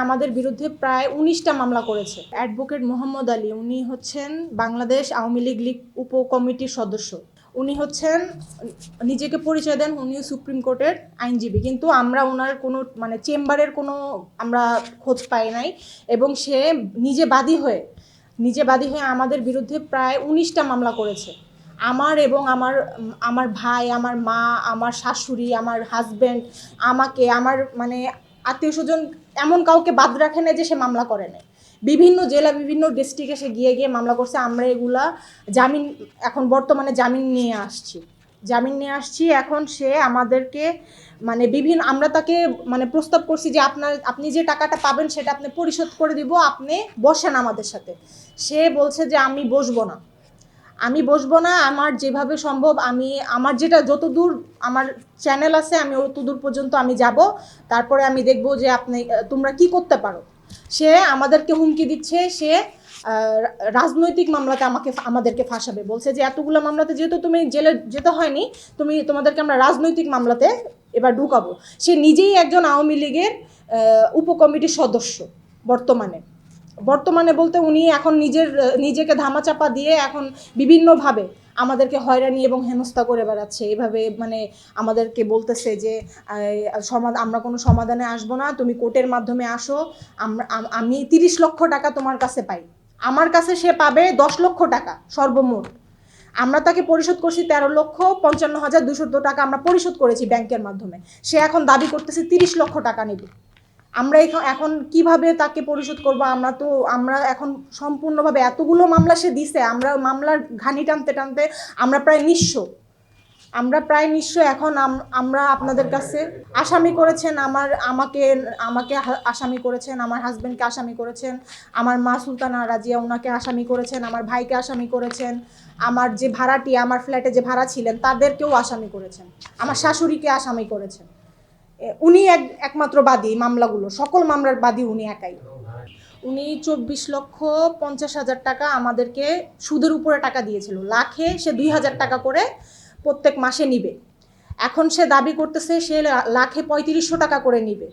আমাদের বিরুদ্ধে প্রায় ১৯টা মামলা করেছে। অ্যাডভোকেট মোহাম্মদ আলী, উনি হচ্ছেন বাংলাদেশ আওয়ামী লীগ উপকমিটির সদস্য। উনি হচ্ছেন, নিজেকে পরিচয় দেন উনি সুপ্রিম কোর্টের আইনজীবী, কিন্তু আমরা ওনার কোনো চেম্বারের কোনো আমরা খোঁজ পাই নাই। এবং সে নিজে বাদী হয়ে আমাদের বিরুদ্ধে প্রায় ১৯টা মামলা করেছে। আমার এবং আমার ভাই, আমার মা, আমার শাশুড়ি, আমার হাজব্যান্ড, আমাকে, আমার আত্মীয় স্বজন এমন কাউকে বাদ রাখে না যে সে মামলা করে নাই। বিভিন্ন জেলা, বিভিন্ন ডিস্ট্রিক্টে সে গিয়ে মামলা করছে। আমরা এগুলা এখন বর্তমানে জামিন নিয়ে আসছি। এখন সে আমাদেরকে আমরা তাকে প্রস্তাব করছি যে আপনি যে টাকাটা পাবেন সেটা আপনি পরিশোধ করে দিব, আপনি বসেন আমাদের সাথে। সে বলছে যে আমি বসবো না, আমার যেভাবে সম্ভব আমার যতদূর আমার চ্যানেল আছে আমি অতদূর পর্যন্ত আমি যাব, তারপরে আমি দেখব যে তোমরা কি করতে পারো। সে আমাদেরকে হুমকি দিচ্ছে, সে রাজনৈতিক মামলাতে আমাদেরকে ফাঁসাবে। বলছে যে এতগুলো মামলাতে যেহেতু তুমি জেলে যেতে হয়নি, তোমাদেরকে আমরা রাজনৈতিক মামলাতে এবার ঢুকাবো। সে নিজেই একজন আওয়ামী লীগের উপকমিটির সদস্য বর্তমানে বলতে উনি এখন নিজেকে ধামাচাপা দিয়ে এখন বিভিন্নভাবে আমাদেরকে হয়রানি এবং হেনস্থা করে বেড়াচ্ছে। এভাবে আমাদেরকে বলতেছে যে আমরা কোনো সমাধানে আসবো না, তুমি কোর্টের মাধ্যমে আসো, আমি 30 লক্ষ টাকা তোমার কাছে পাই। আমার কাছে সে পাবে 10 লক্ষ টাকা সর্বমোট। আমরা তাকে পরিশোধ করছি 13,55,200 টাকা আমরা পরিশোধ করেছি ব্যাংকের মাধ্যমে। সে এখন দাবি করতেছে 30 লক্ষ টাকা নেবে। আমরা এখন কিভাবে তাকে পরিশোধ করবো? আমরা এখন সম্পূর্ণভাবে এতগুলো মামলা সে দিছে, আমরা মামলার ঘানি টানতে টানতে আমরা প্রায় নিঃস্ব। এখন আমরা আপনাদের কাছে আসামি করেছেন, আমাকে আসামি করেছেন, আমার হাজব্যান্ডকে আসামি করেছেন, আমার মা সুলতানা রাজিয়া ওনাকে আসামি করেছেন, আমার ভাইকে আসামি করেছেন, আমার যে ভাড়াটি, আমার ফ্ল্যাটে যে ভাড়া ছিলেন তাদেরকেও আসামি করেছেন, আমার শাশুড়িকে আসামি করেছেন। উনি একমাত্র বাদী, মামলাগুলো সকল মামলার বাদী উনি একাই। উনি 24,50,000 টাকা আমাদেরকে সুদের উপরে টাকা দিয়েছিল। লাখে সে 2,000 টাকা করে প্রত্যেক মাসে নিবে। এখন সে দাবি করতেছে সে লাখে 3500 টাকা করে নিবে।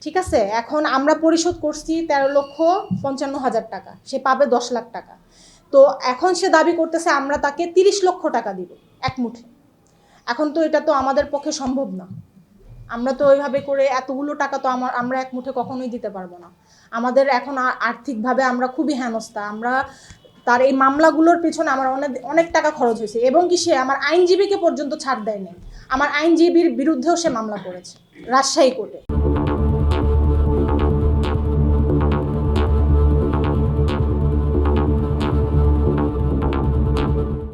ঠিক আছে, এখন আমরা পরিশোধ করছি 13,55,000 টাকা, সে পাবে 10 লাখ টাকা। তো এখন সে দাবি করতেছে আমরা তাকে 30 লক্ষ টাকা দিব এক মুঠে। এখন তো এটা তো আমাদের পক্ষে সম্ভব না। আমরা তো ওইভাবে করে এতগুলো টাকা তো আমরা এক মুঠে কখনোই দিতে পারবো না। আমাদের এখন আর্থিকভাবে আমরা খুবই হেনস্থা। তার এই মামলাগুলোর পেছনে আমার অনেক টাকা খরচ হয়েছে, এবং কি সে আমার আইনজীবীকে পর্যন্ত ছাড় দেয়নি। আমার আইনজীবীর বিরুদ্ধেও সে মামলা করেছে রাজশাহী কোর্টে।